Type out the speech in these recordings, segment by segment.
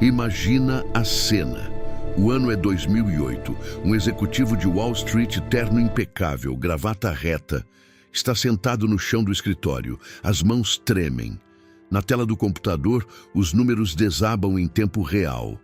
Imagina a cena. O ano é 2008. Um executivo de Wall Street, terno impecável, gravata reta, está sentado no chão do escritório. As mãos tremem. Na tela do computador, os números desabam em tempo real.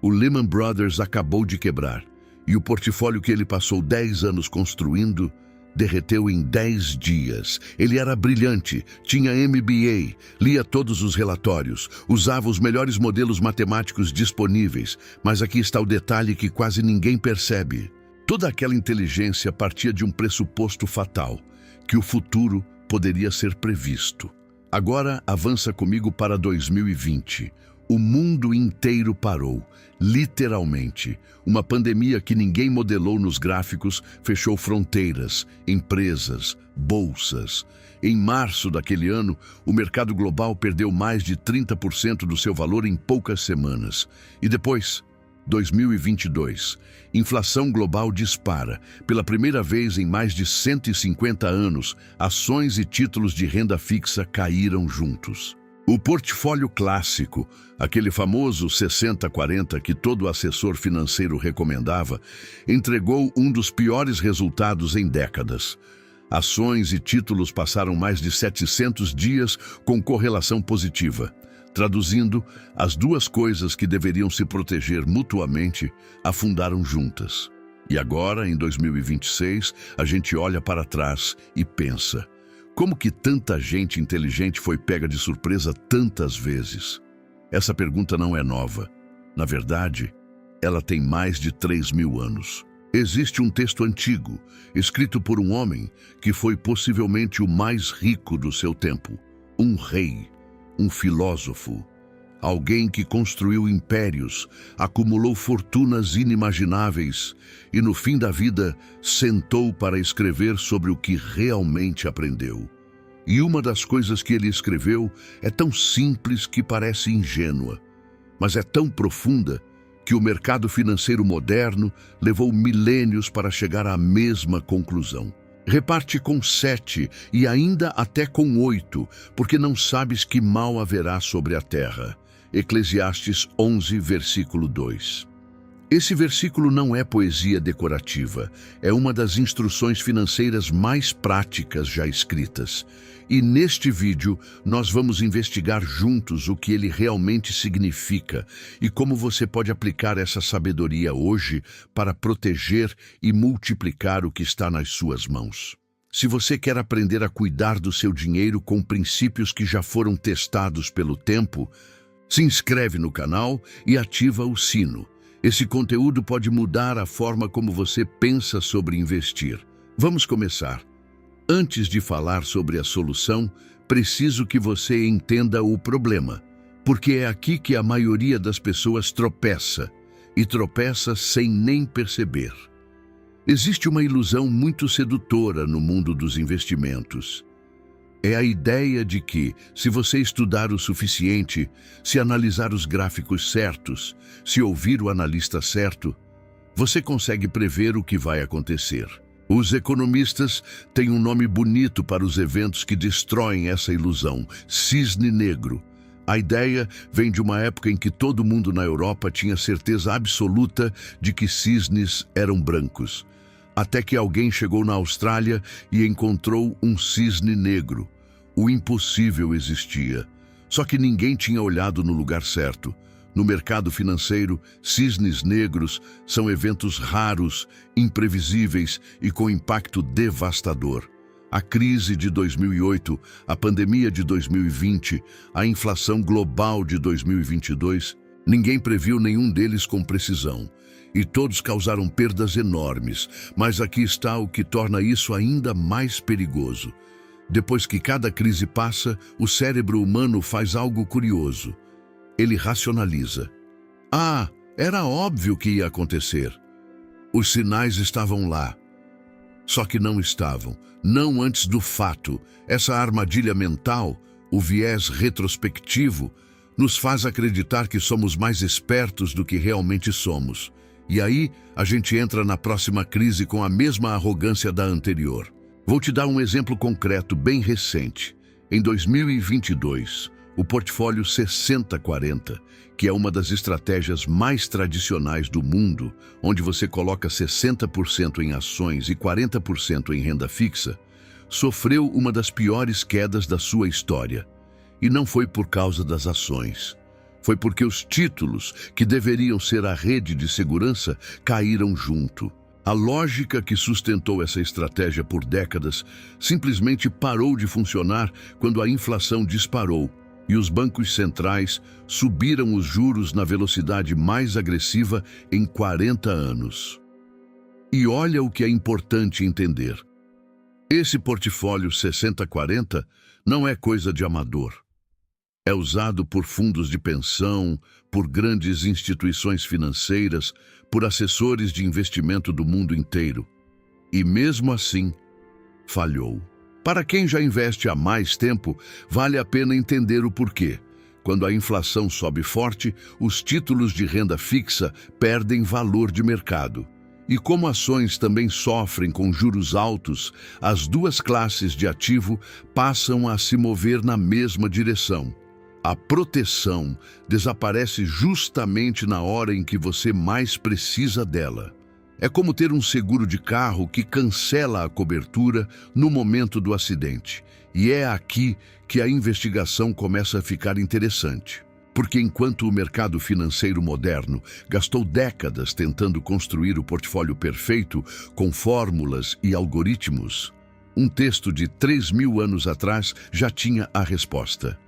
O Lehman Brothers acabou de quebrar, e o portfólio que ele passou 10 anos construindo derreteu em 10 dias. Ele era brilhante, tinha MBA, lia todos os relatórios, usava os melhores modelos matemáticos disponíveis, mas aqui está o detalhe que quase ninguém percebe. Toda aquela inteligência partia de um pressuposto fatal, que o futuro poderia ser previsto. Agora avança comigo para 2020. O mundo inteiro parou, literalmente. Uma pandemia que ninguém modelou nos gráficos fechou fronteiras, empresas, bolsas. Em março daquele ano, o mercado global perdeu mais de 30% do seu valor em poucas semanas. E depois, 2022, inflação global dispara. Pela primeira vez em mais de 150 anos, ações e títulos de renda fixa caíram juntos. O portfólio clássico, aquele famoso 60-40 que todo assessor financeiro recomendava, entregou um dos piores resultados em décadas. Ações e títulos passaram mais de 700 dias com correlação positiva. Traduzindo, as duas coisas que deveriam se proteger mutuamente afundaram juntas. E agora, em 2026, a gente olha para trás e pensa: como que tanta gente inteligente foi pega de surpresa tantas vezes? Essa pergunta não é nova. Na verdade, ela tem mais de 3.000 anos. Existe um texto antigo, escrito por um homem que foi possivelmente o mais rico do seu tempo. Um rei, um filósofo, alguém que construiu impérios, acumulou fortunas inimagináveis e, no fim da vida, sentou para escrever sobre o que realmente aprendeu. E uma das coisas que ele escreveu é tão simples que parece ingênua, mas é tão profunda que o mercado financeiro moderno levou milênios para chegar à mesma conclusão. Reparte com 7 e ainda até com 8, porque não sabes que mal haverá sobre a terra. Eclesiastes 11, versículo 2. Esse versículo não é poesia decorativa, é uma das instruções financeiras mais práticas já escritas. E neste vídeo nós vamos investigar juntos o que ele realmente significa e como você pode aplicar essa sabedoria hoje para proteger e multiplicar o que está nas suas mãos. Se você quer aprender a cuidar do seu dinheiro com princípios que já foram testados pelo tempo, se inscreve no canal e ativa o sino. Esse conteúdo pode mudar a forma como você pensa sobre investir. Vamos começar. Antes de falar sobre a solução, preciso que você entenda o problema, porque é aqui que a maioria das pessoas tropeça, e tropeça sem nem perceber. Existe uma ilusão muito sedutora no mundo dos investimentos. É a ideia de que, se você estudar o suficiente, se analisar os gráficos certos, se ouvir o analista certo, você consegue prever o que vai acontecer. Os economistas têm um nome bonito para os eventos que destroem essa ilusão: cisne negro. A ideia vem de uma época em que todo mundo na Europa tinha certeza absoluta de que cisnes eram brancos. Até que alguém chegou na Austrália e encontrou um cisne negro. O impossível existia. Só que ninguém tinha olhado no lugar certo. No mercado financeiro, cisnes negros são eventos raros, imprevisíveis e com impacto devastador. A crise de 2008, a pandemia de 2020, a inflação global de 2022, ninguém previu nenhum deles com precisão. E todos causaram perdas enormes, mas aqui está o que torna isso ainda mais perigoso. Depois que cada crise passa, o cérebro humano faz algo curioso. Ele racionaliza. Ah, era óbvio que ia acontecer. Os sinais estavam lá. Só que não estavam, não antes do fato. Essa armadilha mental, o viés retrospectivo, nos faz acreditar que somos mais espertos do que realmente somos. E aí, a gente entra na próxima crise com a mesma arrogância da anterior. Vou te dar um exemplo concreto bem recente. Em 2022, O portfólio 60-40, que é uma das estratégias mais tradicionais do mundo, onde você coloca 60% em ações e 40% em renda fixa, sofreu uma das piores quedas da sua história. E não foi por causa das ações. Foi porque os títulos, que deveriam ser a rede de segurança, caíram junto. A lógica que sustentou essa estratégia por décadas simplesmente parou de funcionar quando a inflação disparou e os bancos centrais subiram os juros na velocidade mais agressiva em 40 anos. E olha o que é importante entender. Esse portfólio 60-40 não é coisa de amador. É usado por fundos de pensão, por grandes instituições financeiras, por assessores de investimento do mundo inteiro. E mesmo assim, falhou. Para quem já investe há mais tempo, vale a pena entender o porquê. Quando a inflação sobe forte, os títulos de renda fixa perdem valor de mercado. E como ações também sofrem com juros altos, as duas classes de ativo passam a se mover na mesma direção. A proteção desaparece justamente na hora em que você mais precisa dela. É como ter um seguro de carro que cancela a cobertura no momento do acidente. E é aqui que a investigação começa a ficar interessante. Porque enquanto o mercado financeiro moderno gastou décadas tentando construir o portfólio perfeito com fórmulas e algoritmos, um texto de 3.000 anos atrás já tinha a resposta.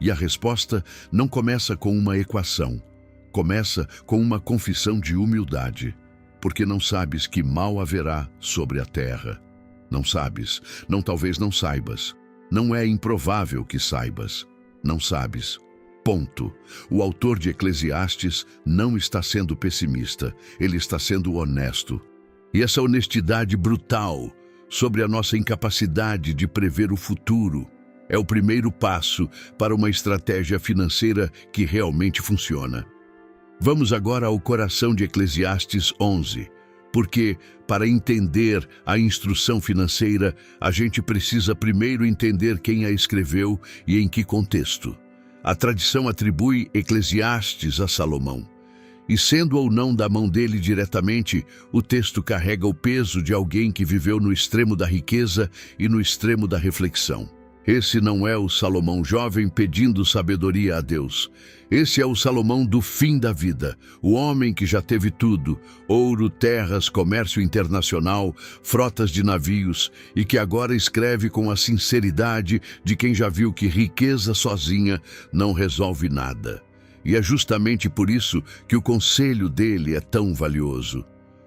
E a resposta não começa com uma equação, começa com uma confissão de humildade, porque não sabes que mal haverá sobre a terra. Não sabes, talvez não saibas. Não é improvável que saibas. Não sabes. Ponto. O autor de Eclesiastes não está sendo pessimista, ele está sendo honesto. E essa honestidade brutal sobre a nossa incapacidade de prever o futuro é o primeiro passo para uma estratégia financeira que realmente funciona. Vamos agora ao coração de Eclesiastes 11, porque, para entender a instrução financeira, a gente precisa primeiro entender quem a escreveu e em que contexto. A tradição atribui Eclesiastes a Salomão. E sendo ou não da mão dele diretamente, o texto carrega o peso de alguém que viveu no extremo da riqueza e no extremo da reflexão. Esse não é o Salomão jovem pedindo sabedoria a Deus. Esse é o Salomão do fim da vida, o homem que já teve tudo, ouro, terras, comércio internacional, frotas de navios, e que agora escreve com a sinceridade de quem já viu que riqueza sozinha não resolve nada. E é justamente por isso que o conselho dele é tão valioso.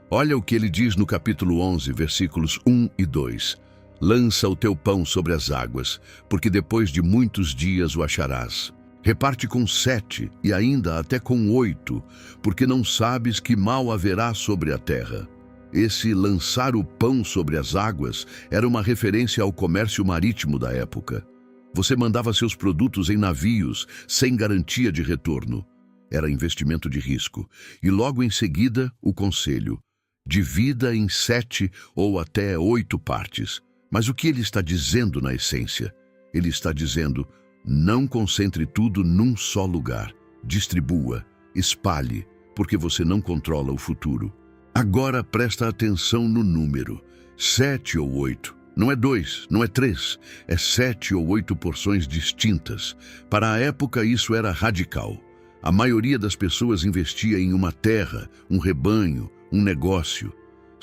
Olha o que ele diz no capítulo 11, versículos 1 e 2. Lança o teu pão sobre as águas, porque depois de muitos dias o acharás. Reparte com 7 e ainda até com 8, porque não sabes que mal haverá sobre a terra. Esse lançar o pão sobre as águas era uma referência ao comércio marítimo da época. Você mandava seus produtos em navios, sem garantia de retorno. Era investimento de risco. E logo em seguida, o conselho. Divida em 7 ou até 8 partes. Mas o que ele está dizendo na essência? Ele está dizendo, não concentre tudo num só lugar. Distribua, espalhe, porque você não controla o futuro. Agora presta atenção no número. 7 ou 8. Não é 2, não é 3. É 7 ou 8 porções distintas. Para a época isso era radical. A maioria das pessoas investia em uma terra, um rebanho, um negócio.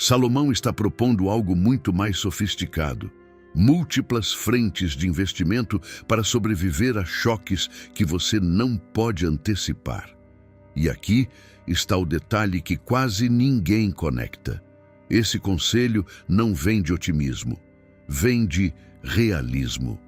Salomão está propondo algo muito mais sofisticado. Múltiplas frentes de investimento para sobreviver a choques que você não pode antecipar. E aqui está o detalhe que quase ninguém conecta. Esse conselho não vem de otimismo, vem de realismo.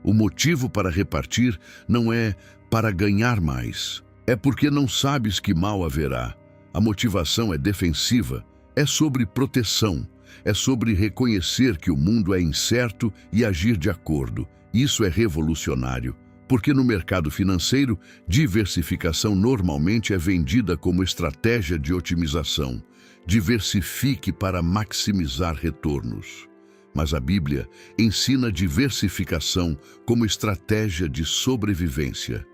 O motivo para repartir não é para ganhar mais, é porque não sabes que mal haverá. A motivação é defensiva. É sobre proteção, é sobre reconhecer que o mundo é incerto e agir de acordo. Isso é revolucionário, porque no mercado financeiro, diversificação normalmente é vendida como estratégia de otimização. Diversifique para maximizar retornos. Mas a Bíblia ensina diversificação como estratégia de sobrevivência.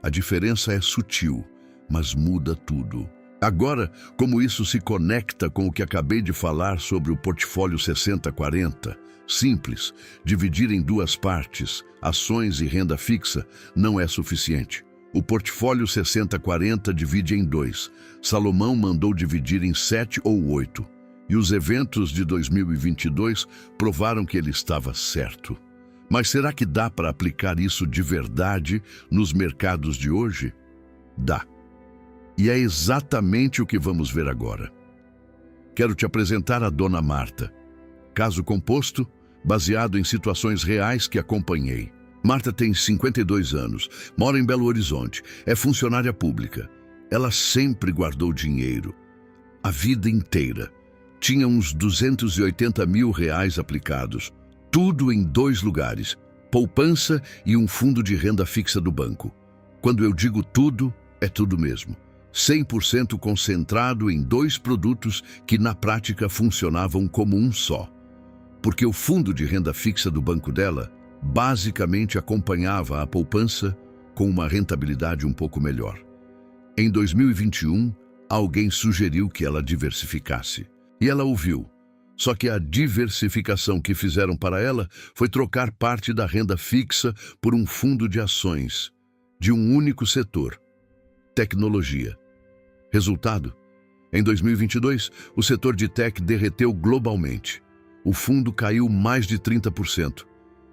A diferença é sutil, mas muda tudo. Agora, como isso se conecta com o que acabei de falar sobre o portfólio 60-40? Simples, dividir em duas partes, ações e renda fixa, não é suficiente. O portfólio 60-40 divide em dois. Salomão mandou dividir em 7 ou 8. E os eventos de 2022 provaram que ele estava certo. Mas será que dá para aplicar isso de verdade nos mercados de hoje? Dá. E é exatamente o que vamos ver agora. Quero te apresentar a Dona Marta. Caso composto, baseado em situações reais que acompanhei. Marta tem 52 anos, mora em Belo Horizonte, é funcionária pública. Ela sempre guardou dinheiro, a vida inteira. Tinha uns 280 mil reais aplicados, tudo em 2 lugares, poupança e um fundo de renda fixa do banco. Quando eu digo tudo, é tudo mesmo. 100% concentrado em 2 produtos que na prática funcionavam como um só. Porque o fundo de renda fixa do banco dela basicamente acompanhava a poupança com uma rentabilidade um pouco melhor. Em 2021, alguém sugeriu que ela diversificasse. E ela ouviu. Só que a diversificação que fizeram para ela foi trocar parte da renda fixa por um fundo de ações, de um único setor: tecnologia. Resultado? Em 2022, o setor de tech derreteu globalmente. O fundo caiu mais de 30%.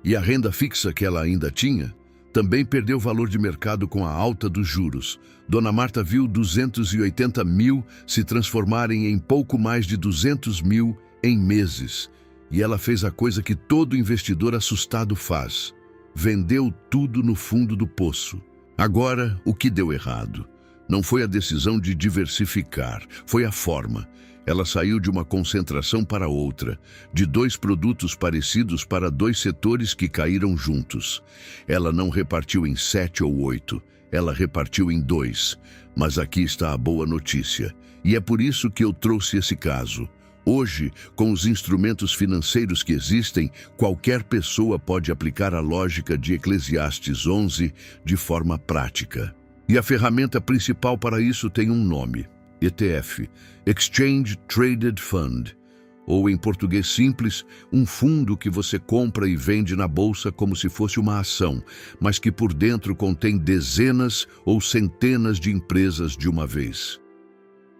E a renda fixa que ela ainda tinha também perdeu valor de mercado com a alta dos juros. Dona Marta viu 280 mil se transformarem em pouco mais de 200 mil em meses. E ela fez a coisa que todo investidor assustado faz: vendeu tudo no fundo do poço. Agora, o que deu errado? Não foi a decisão de diversificar, foi a forma. Ela saiu de uma concentração para outra, de 2 produtos parecidos para 2 setores que caíram juntos. Ela não repartiu em 7 ou 8, ela repartiu em 2. Mas aqui está a boa notícia, e é por isso que eu trouxe esse caso. Hoje, com os instrumentos financeiros que existem, qualquer pessoa pode aplicar a lógica de Eclesiastes 11 de forma prática. E a ferramenta principal para isso tem um nome: ETF, Exchange Traded Fund, ou em português simples, um fundo que você compra e vende na bolsa como se fosse uma ação, mas que por dentro contém dezenas ou centenas de empresas de uma vez.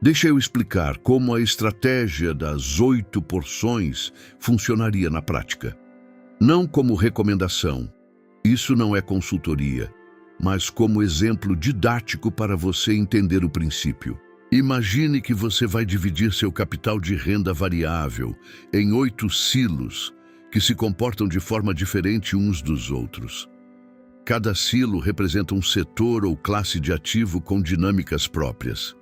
Deixa eu explicar como a estratégia das 8 porções funcionaria na prática. Não como recomendação, isso não é consultoria, mas como exemplo didático para você entender o princípio. Imagine que você vai dividir seu capital de renda variável em 8 silos que se comportam de forma diferente uns dos outros. Cada silo representa um setor ou classe de ativo com dinâmicas próprias.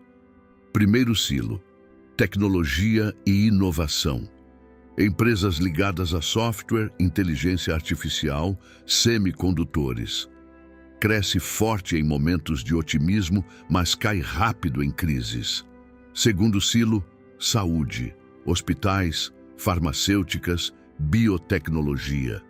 Primeiro silo: tecnologia e inovação. Empresas ligadas a software, inteligência artificial, semicondutores. Cresce forte em momentos de otimismo, mas cai rápido em crises. Segundo silo: saúde, hospitais, farmacêuticas, biotecnologia.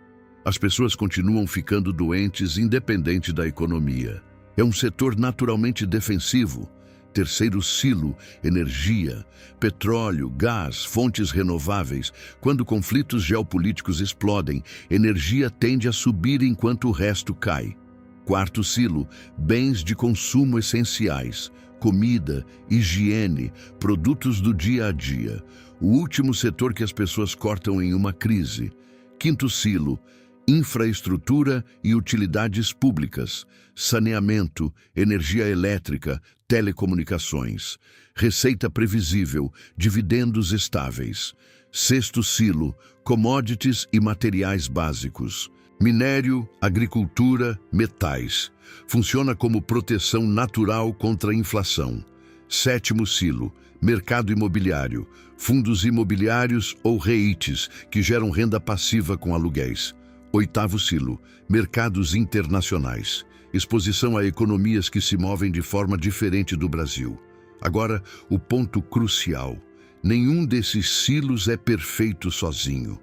As pessoas continuam ficando doentes independente da economia. É um setor naturalmente defensivo. Terceiro silo: energia, petróleo, gás, fontes renováveis. Quando conflitos geopolíticos explodem, energia tende a subir enquanto o resto cai. Quarto silo: bens de consumo essenciais, comida, higiene, produtos do dia a dia. O último setor que as pessoas cortam em uma crise. Quinto silo: infraestrutura e utilidades públicas, saneamento, energia elétrica, telecomunicações. Receita previsível, dividendos estáveis. Sexto silo: commodities e materiais básicos. Minério, agricultura, metais. Funciona como proteção natural contra a inflação. Sétimo silo: mercado imobiliário. Fundos imobiliários ou REITs, que geram renda passiva com aluguéis. Oitavo silo: mercados internacionais. Exposição a economias que se movem de forma diferente do Brasil. Agora, o ponto crucial: nenhum desses silos é perfeito sozinho.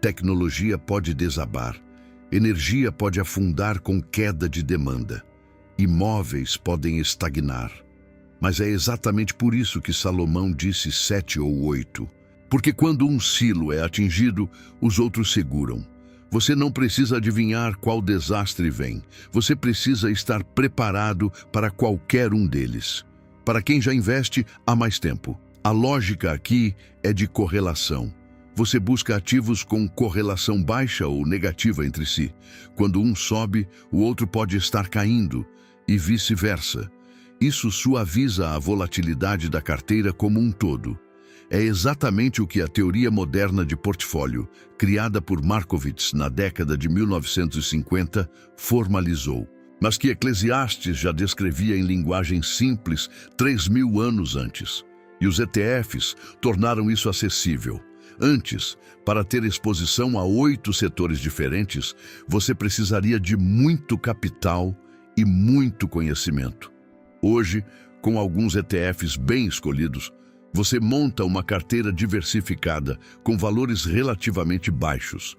Tecnologia pode desabar, energia pode afundar com queda de demanda, imóveis podem estagnar. Mas é exatamente por isso que Salomão disse 7 ou 8. Porque quando um silo é atingido, os outros seguram. Você não precisa adivinhar qual desastre vem. Você precisa estar preparado para qualquer um deles. Para quem já investe há mais tempo, a lógica aqui é de correlação. Você busca ativos com correlação baixa ou negativa entre si. Quando um sobe, o outro pode estar caindo, e vice-versa. Isso suaviza a volatilidade da carteira como um todo. É exatamente o que a teoria moderna de portfólio, criada por Markowitz na década de 1950, formalizou, mas que Eclesiastes já descrevia em linguagem simples 3.000 anos antes. E os ETFs tornaram isso acessível. Antes, para ter exposição a 8 setores diferentes, você precisaria de muito capital e muito conhecimento. Hoje, com alguns ETFs bem escolhidos, você monta uma carteira diversificada com valores relativamente baixos.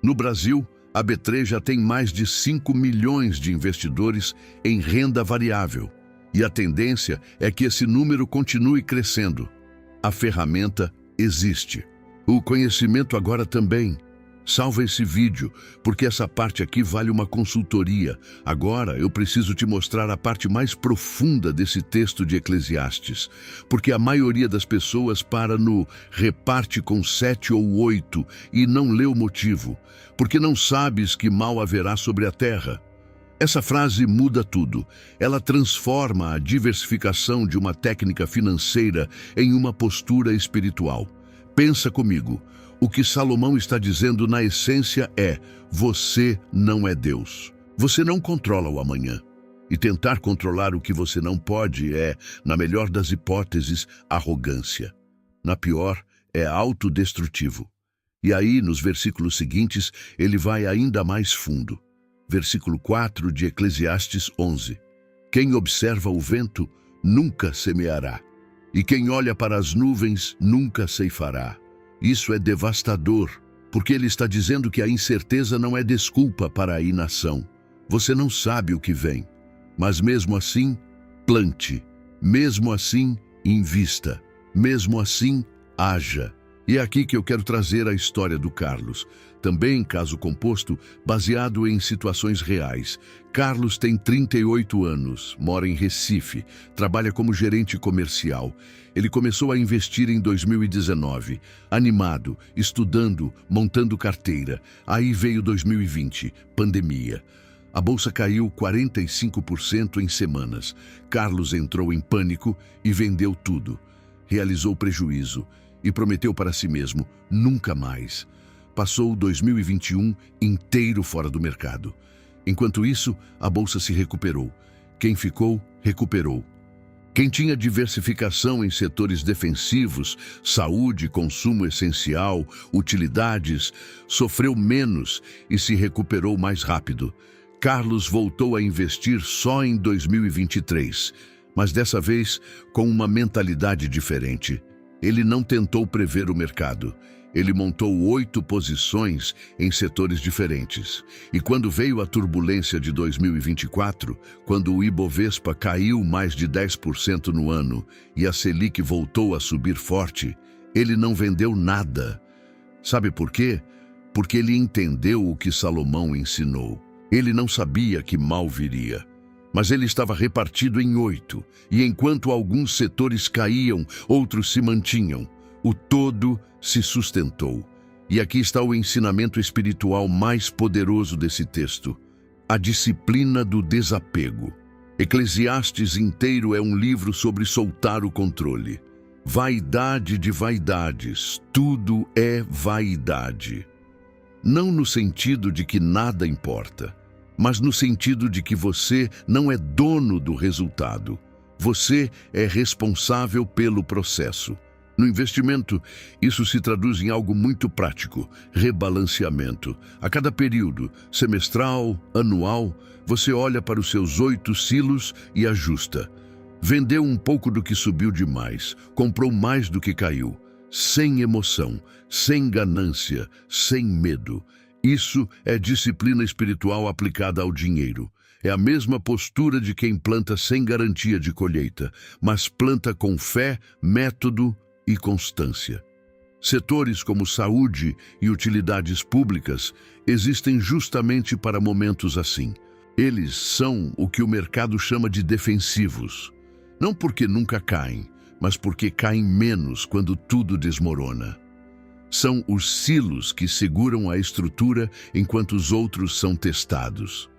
No Brasil, a B3 já tem mais de 5 milhões de investidores em renda variável. E a tendência é que esse número continue crescendo. A ferramenta existe. O conhecimento agora também. Salva esse vídeo, porque essa parte aqui vale uma consultoria. Agora eu preciso te mostrar a parte mais profunda desse texto de Eclesiastes, porque a maioria das pessoas para no reparte com 7 ou 8 e não lê o motivo, porque não sabes que mal haverá sobre a terra. Essa frase muda tudo. Ela transforma a diversificação de uma técnica financeira em uma postura espiritual. Pensa comigo. O que Salomão está dizendo na essência é: você não é Deus. Você não controla o amanhã. E tentar controlar o que você não pode é, na melhor das hipóteses, arrogância. Na pior, é autodestrutivo. E aí, nos versículos seguintes, ele vai ainda mais fundo. Versículo 4 de Eclesiastes 11. Quem observa o vento nunca semeará, e quem olha para as nuvens nunca ceifará. Isso é devastador, porque ele está dizendo que a incerteza não é desculpa para a inação. Você não sabe o que vem, mas mesmo assim, plante. Mesmo assim, invista. Mesmo assim, haja. E é aqui que eu quero trazer a história do Carlos. Também caso composto, baseado em situações reais. Carlos tem 38 anos, mora em Recife, trabalha como gerente comercial. Ele começou a investir em 2019, animado, estudando, montando carteira. Aí veio 2020, pandemia. A bolsa caiu 45% em semanas. Carlos entrou em pânico e vendeu tudo. Realizou prejuízo e prometeu para si mesmo nunca mais. Passou 2021 inteiro fora do mercado. Enquanto isso, a bolsa se recuperou. Quem ficou, recuperou. Quem tinha diversificação em setores defensivos, saúde, consumo essencial, utilidades, sofreu menos e se recuperou mais rápido. Carlos voltou a investir só em 2023, mas dessa vez com uma mentalidade diferente. Ele não tentou prever o mercado. Ele montou 8 posições em setores diferentes. E quando veio a turbulência de 2024, quando o Ibovespa caiu mais de 10% no ano e a Selic voltou a subir forte, ele não vendeu nada. Sabe por quê? Porque ele entendeu o que Salomão ensinou. Ele não sabia que mal viria. Mas ele estava repartido em 8, e enquanto alguns setores caíam, outros se mantinham. O todo se sustentou. E aqui está o ensinamento espiritual mais poderoso desse texto: a disciplina do desapego. Eclesiastes inteiro é um livro sobre soltar o controle. Vaidade de vaidades, tudo é vaidade. Não no sentido de que nada importa, mas no sentido de que você não é dono do resultado. Você é responsável pelo processo. No investimento, isso se traduz em algo muito prático: rebalanceamento. A cada período, semestral, anual, você olha para os seus 8 silos e ajusta. Vendeu um pouco do que subiu demais, comprou mais do que caiu. sem emoção, sem ganância, sem medo. Isso é disciplina espiritual aplicada ao dinheiro. É a mesma postura de quem planta sem garantia de colheita, mas planta com fé, método e constância. Setores como saúde e utilidades públicas existem justamente para momentos assim. Eles são o que o mercado chama de defensivos. Não porque nunca caem, mas porque caem menos quando tudo desmorona. São os silos que seguram a estrutura enquanto os outros são testados.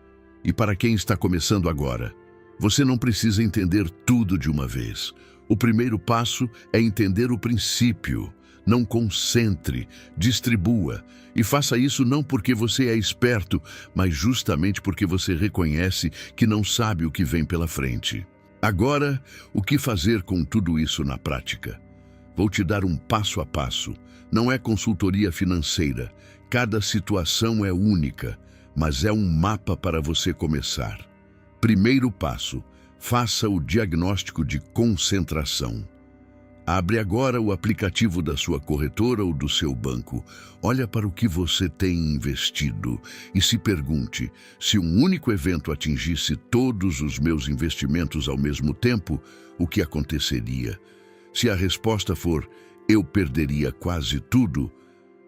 E para quem está começando agora, você não precisa entender tudo de uma vez. O primeiro passo é entender o princípio. Não concentre, distribua. E faça isso não porque você é esperto, mas justamente porque você reconhece que não sabe o que vem pela frente. Agora, o que fazer com tudo isso na prática? Vou te dar um passo a passo. Não é consultoria financeira. Cada situação é única, mas é um mapa para você começar. Primeiro passo: faça o diagnóstico de concentração. Abre agora o aplicativo da sua corretora ou do seu banco. Olha para o que você tem investido e se pergunte: se um único evento atingisse todos os meus investimentos ao mesmo tempo, o que aconteceria? Se a resposta for: eu perderia quase tudo,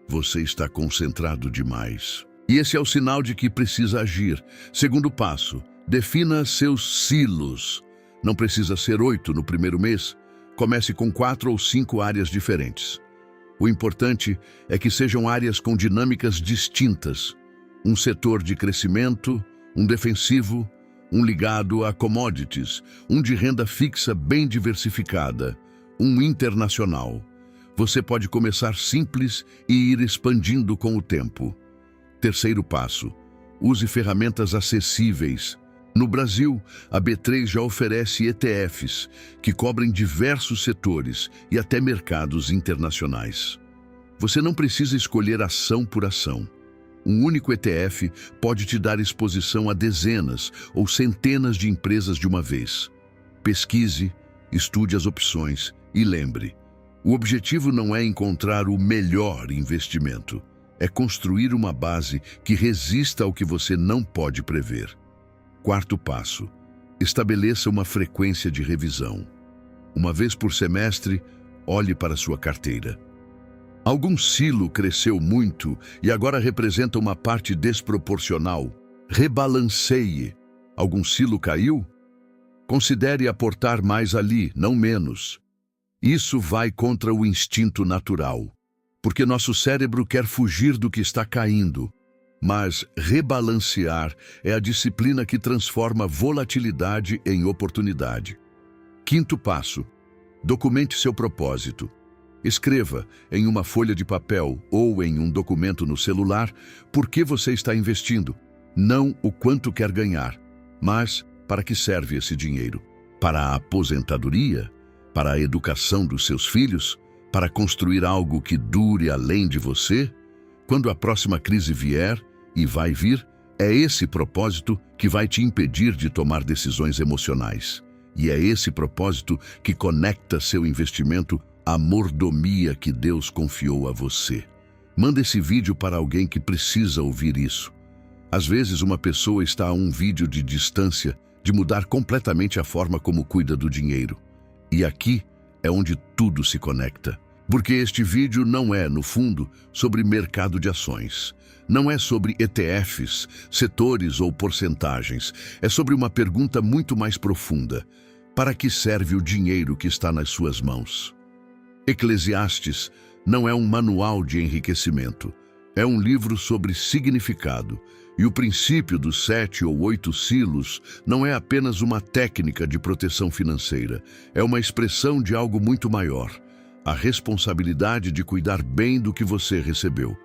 você está concentrado demais. E esse é o sinal de que precisa agir. Segundo passo: defina seus silos. Não precisa ser 8 no primeiro mês. Comece com 4 ou 5 áreas diferentes. O importante é que sejam áreas com dinâmicas distintas. Um setor de crescimento, um defensivo, um ligado a commodities, um de renda fixa bem diversificada, um internacional. Você pode começar simples e ir expandindo com o tempo. Terceiro passo: use ferramentas acessíveis. No Brasil, a B3 já oferece ETFs, que cobrem diversos setores e até mercados internacionais. Você não precisa escolher ação por ação. Um único ETF pode te dar exposição a dezenas ou centenas de empresas de uma vez. Pesquise, estude as opções e lembre: o objetivo não é encontrar o melhor investimento, é construir uma base que resista ao que você não pode prever. Quarto passo: estabeleça uma frequência de revisão. Uma vez por semestre, olhe para sua carteira. Algum silo cresceu muito e agora representa uma parte desproporcional. Rebalanceie. Algum silo caiu? Considere aportar mais ali, não menos. Isso vai contra o instinto natural, porque nosso cérebro quer fugir do que está caindo. Mas rebalancear é a disciplina que transforma volatilidade em oportunidade. Quinto passo: documente seu propósito. Escreva em uma folha de papel ou em um documento no celular por que você está investindo. Não o quanto quer ganhar, mas para que serve esse dinheiro. Para a aposentadoria? Para a educação dos seus filhos? Para construir algo que dure além de você? Quando a próxima crise vier, e vai vir, é esse propósito que vai te impedir de tomar decisões emocionais. E é esse propósito que conecta seu investimento à mordomia que Deus confiou a você. Manda esse vídeo para alguém que precisa ouvir isso. Às vezes uma pessoa está a um vídeo de distância de mudar completamente a forma como cuida do dinheiro. E aqui é onde tudo se conecta. Porque este vídeo não é, no fundo, sobre mercado de ações. Não é sobre ETFs, setores ou porcentagens. É sobre uma pergunta muito mais profunda. Para que serve o dinheiro que está nas suas mãos? Eclesiastes não é um manual de enriquecimento. É um livro sobre significado. E o princípio dos 7 ou 8 silos não é apenas uma técnica de proteção financeira. É uma expressão de algo muito maior. A responsabilidade de cuidar bem do que você recebeu.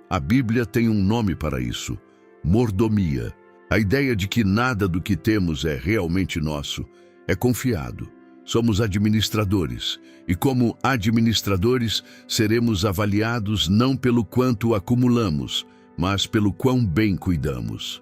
A Bíblia tem um nome para isso: mordomia. A ideia de que nada do que temos é realmente nosso é confiado. Somos administradores, e como administradores seremos avaliados não pelo quanto acumulamos, mas pelo quão bem cuidamos.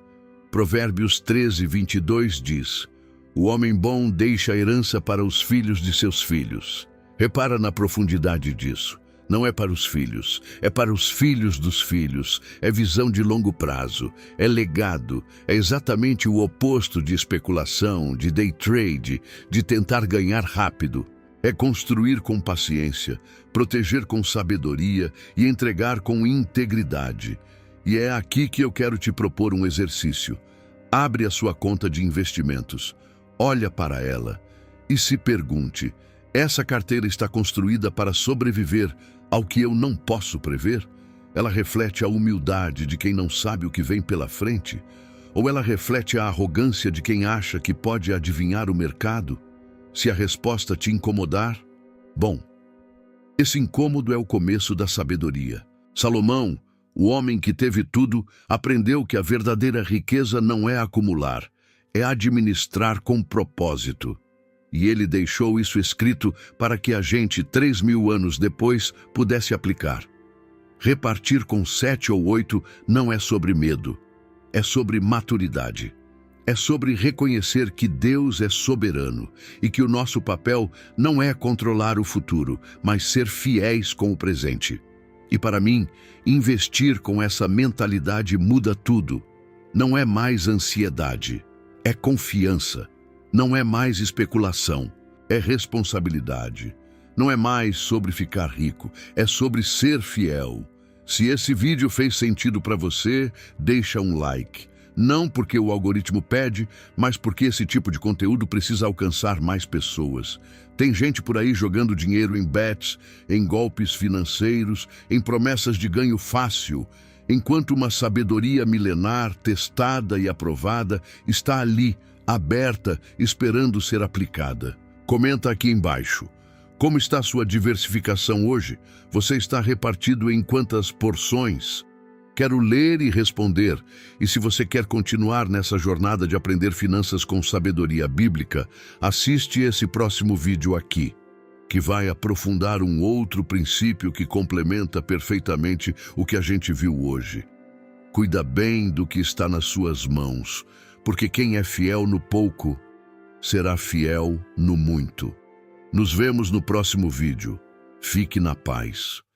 Provérbios 13:22 diz: o homem bom deixa a herança para os filhos de seus filhos. Repara na profundidade disso. Não é para os filhos, é para os filhos dos filhos, é visão de longo prazo, é legado, é exatamente o oposto de especulação, de day trade, de tentar ganhar rápido. É construir com paciência, proteger com sabedoria e entregar com integridade. E é aqui que eu quero te propor um exercício. Abre a sua conta de investimentos, olha para ela e se pergunte: essa carteira está construída para sobreviver ao que eu não posso prever? Ela reflete a humildade de quem não sabe o que vem pela frente? Ou ela reflete a arrogância de quem acha que pode adivinhar o mercado? Se a resposta te incomodar, bom, esse incômodo é o começo da sabedoria. Salomão, o homem que teve tudo, aprendeu que a verdadeira riqueza não é acumular, é administrar com propósito. E ele deixou isso escrito para que a gente, 3.000 anos depois, pudesse aplicar. Repartir com 7 ou 8 não é sobre medo, é sobre maturidade. É sobre reconhecer que Deus é soberano e que o nosso papel não é controlar o futuro, mas ser fiéis com o presente. E para mim, investir com essa mentalidade muda tudo. Não é mais ansiedade, é confiança. Não é mais especulação, é responsabilidade. Não é mais sobre ficar rico, é sobre ser fiel. Se esse vídeo fez sentido para você, deixa um like. Não porque o algoritmo pede, mas porque esse tipo de conteúdo precisa alcançar mais pessoas. Tem gente por aí jogando dinheiro em bets, em golpes financeiros, em promessas de ganho fácil, enquanto uma sabedoria milenar, testada e aprovada, está ali, aberta, esperando ser aplicada. Comenta aqui embaixo. Como está a sua diversificação hoje? Você está repartido em quantas porções? Quero ler e responder. E se você quer continuar nessa jornada de aprender finanças com sabedoria bíblica, assiste esse próximo vídeo aqui, que vai aprofundar um outro princípio que complementa perfeitamente o que a gente viu hoje. Cuida bem do que está nas suas mãos, porque quem é fiel no pouco, será fiel no muito. Nos vemos no próximo vídeo. Fique na paz.